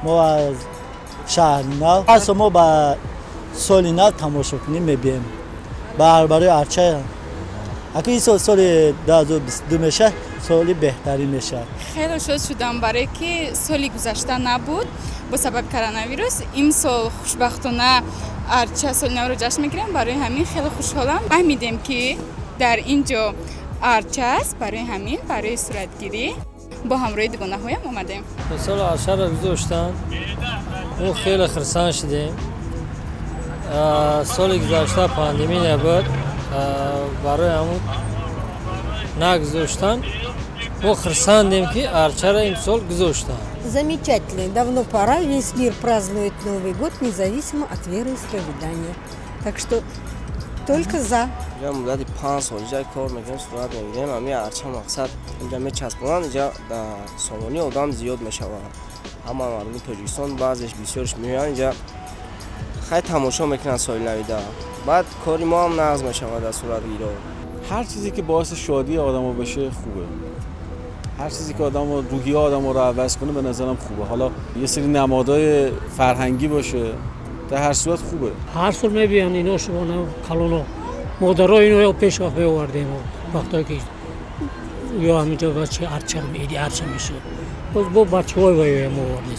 ما از شهر نو از ما با سال نو تماشا کنیم میبینیم برای ارچه اگه این سال 2022 میشه سالی بهتری میشه. خیلی شاد شدم برای که سالی گذشته نبود با سبب کرونا ویروس. این سال خوشبختانه ارچه سال نو رو جشن میگیریم، برای همین خیلی خوشحالم. فهمیدیم که در اینجا ارچه است، برای همین برای صورتگیری با همراه دوگانه هایم اومدیم. سال ارچه رو گذاشتن اون خیلی خرسان شدیم. سال گذشته پاندمی نبود، برای همون نگذاشتن و خرساندیم که ارچه را امسال گذاشتن. Замечательно. Давно пора. Весь мир празднует Новый год, независимо от вероисповедания. Так что только за. اینجا مدت 5 سال اینجا کار میکنیم، صورت میگیریم. همین ارچه مقصد اینجا میچسبونن، اینجا سامانی آدم زیاد میشود. همه مردم تاجیکستان بعضیش بسیارش میان اینجا خیلی تماشا میکنن سال نویده. بعد کاری ما هم نقض میشود در صورت گیرا. هر چیزی که باعث شادی آدمو بشه خوبه. هر چیزی که روحیه آدمو رو عوض کنه به نظرم خوبه. حالا یه سری نمادهای فرهنگی باشه در هر صورت خوبه. هر سال میبینن اینا شما کلونا مادرها اینو پیش آف می‌آوردیم وقتی که یا همینجا بچه ارچه میدی ارچه میشه. باز با بچه‌های وای ما آوردیم.